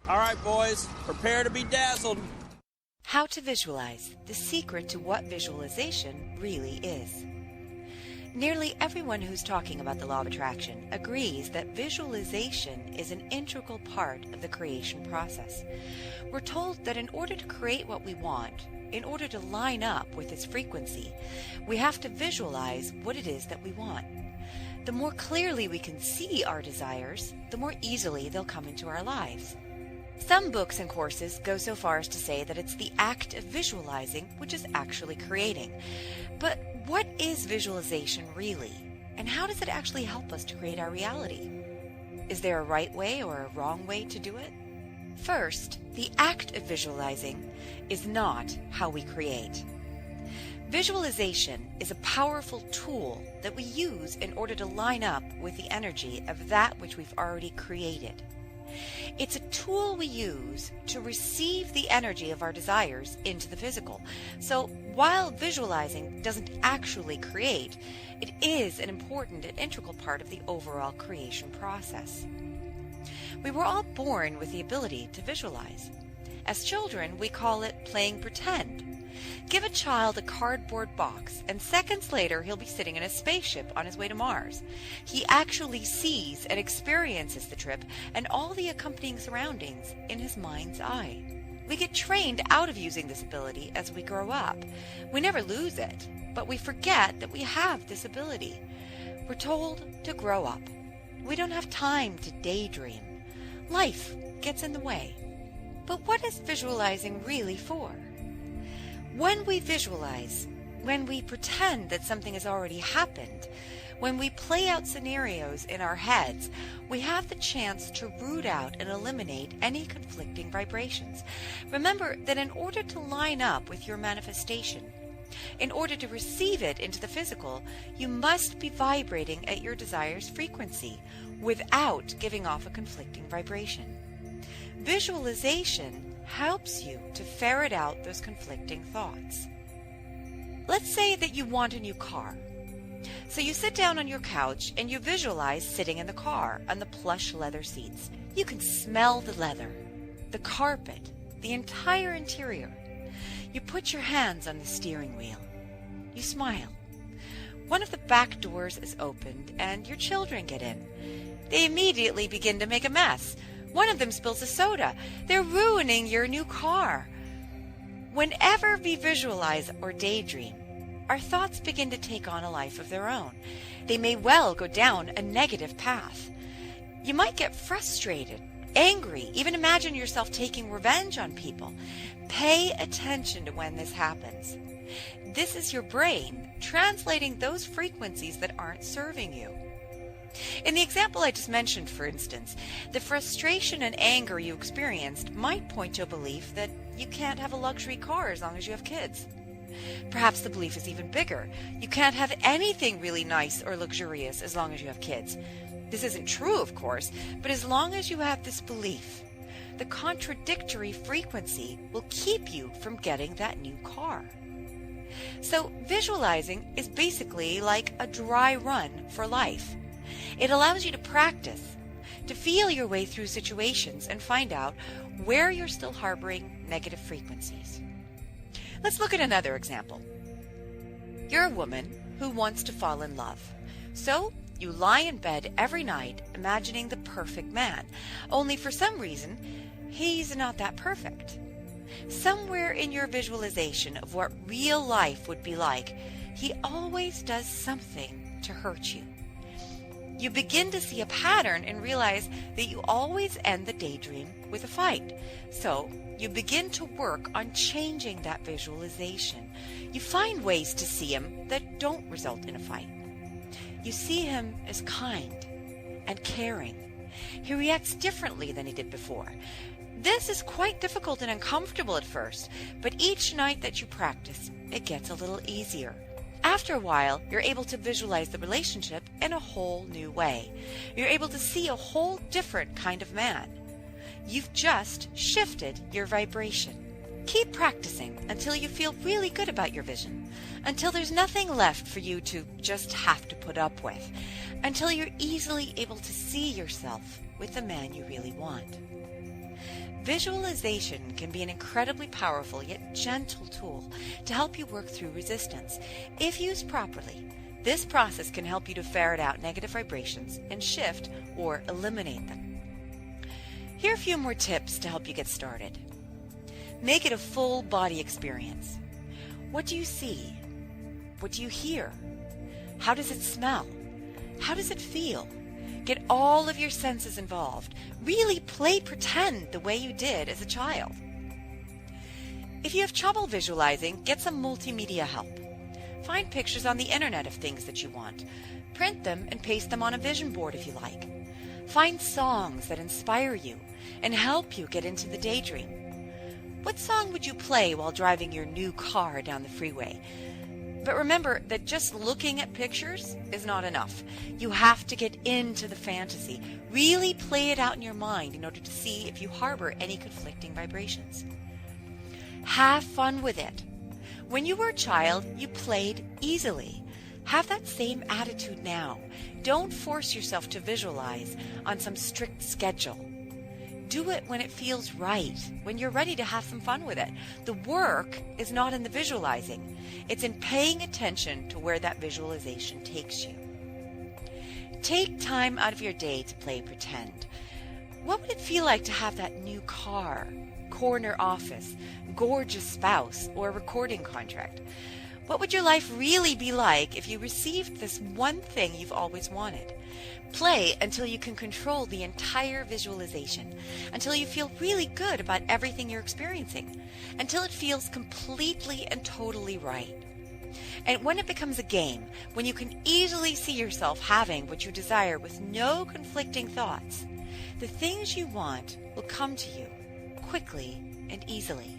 All right, boys, prepare to be dazzled. How to visualize, the secret to what visualization really is. Nearly everyone who's talking about the law of attraction agrees that visualization is an integral part of the creation process. We're told that in order to create what we want, in order to line up with its frequency, we have to visualize what it is that we want. The more clearly we can see our desires, the more easily they'll come into our lives. Some books and courses go so far as to say that it's the act of visualizing which is actually creating. But what is visualization really? And how does it actually help us to create our reality? Is there a right way or a wrong way to do it? First, the act of visualizing is not how we create. Visualization is a powerful tool that we use in order to line up with the energy of that which we've already created. It's a tool we use to receive the energy of our desires into the physical. So while visualizing doesn't actually create, it is an important and integral part of the overall creation process. We were all born with the ability to visualize. As children, we call it playing pretend. Give a child a cardboard box, and seconds later he'll be sitting in a spaceship on his way to Mars. He actually sees and experiences the trip and all the accompanying surroundings in his mind's eye. We get trained out of using this ability as we grow up. We never lose it, but we forget that we have this ability. We're told to grow up. We don't have time to daydream. Life gets in the way. But what is visualizing really for? When we visualize, when we pretend that something has already happened, when we play out scenarios in our heads, we have the chance to root out and eliminate any conflicting vibrations. Remember that in order to line up with your manifestation, in order to receive it into the physical, you must be vibrating at your desire's frequency without giving off a conflicting vibration. Visualization helps you to ferret out those conflicting thoughts. Let's say that you want a new car. So you sit down on your couch and you visualize sitting in the car on the plush leather seats. You can smell the leather, the carpet, the entire interior. You put your hands on the steering wheel. You smile. One of the back doors is opened and your children get in. They immediately begin to make a mess. One of them spills a soda. They're ruining your new car. Whenever we visualize or daydream, our thoughts begin to take on a life of their own. They may well go down a negative path. You might get frustrated, angry, even imagine yourself taking revenge on people. Pay attention to when this happens. This is your brain translating those frequencies that aren't serving you. In the example I just mentioned, for instance, the frustration and anger you experienced might point to a belief that you can't have a luxury car as long as you have kids. Perhaps the belief is even bigger. You can't have anything really nice or luxurious as long as you have kids. This isn't true, of course, but as long as you have this belief, the contradictory frequency will keep you from getting that new car. So visualizing is basically like a dry run for life. It allows you to practice, to feel your way through situations and find out where you're still harboring negative frequencies. Let's look at another example. You're a woman who wants to fall in love. So you lie in bed every night imagining the perfect man, only for some reason, he's not that perfect. Somewhere in your visualization of what real life would be like, he always does something to hurt you. You begin to see a pattern and realize that you always end the daydream with a fight. So you begin to work on changing that visualization. You find ways to see him that don't result in a fight. You see him as kind and caring. He reacts differently than he did before. This is quite difficult and uncomfortable at first, but each night that you practice, it gets a little easier. After a while, you're able to visualize the relationship in a whole new way. You're able to see a whole different kind of man. You've just shifted your vibration. Keep practicing until you feel really good about your vision, until there's nothing left for you to just have to put up with, until you're easily able to see yourself with the man you really want. Visualization can be an incredibly powerful yet gentle tool to help you work through resistance. If used properly, this process can help you to ferret out negative vibrations and shift or eliminate them. Here are a few more tips to help you get started. Make it a full body experience. What do you see? What do you hear? How does it smell? How does it feel? Get all of your senses involved. Really play pretend the way you did as a child. If you have trouble visualizing, get some multimedia help. Find pictures on the internet of things that you want. Print them and paste them on a vision board if you like. Find songs that inspire you and help you get into the daydream. What song would you play while driving your new car down the freeway? But remember that just looking at pictures is not enough. You have to get into the fantasy. Really play it out in your mind in order to see if you harbor any conflicting vibrations. Have fun with it. When you were a child, you played easily. Have that same attitude now. Don't force yourself to visualize on some strict schedule. Do it when it feels right, when you're ready to have some fun with it. The work is not in the visualizing. It's in paying attention to where that visualization takes you. Take time out of your day to play pretend. What would it feel like to have that new car, corner office, gorgeous spouse, or recording contract? What would your life really be like if you received this one thing you've always wanted? Play until you can control the entire visualization, until you feel really good about everything you're experiencing, until it feels completely and totally right. And when it becomes a game, when you can easily see yourself having what you desire with no conflicting thoughts, the things you want will come to you quickly and easily.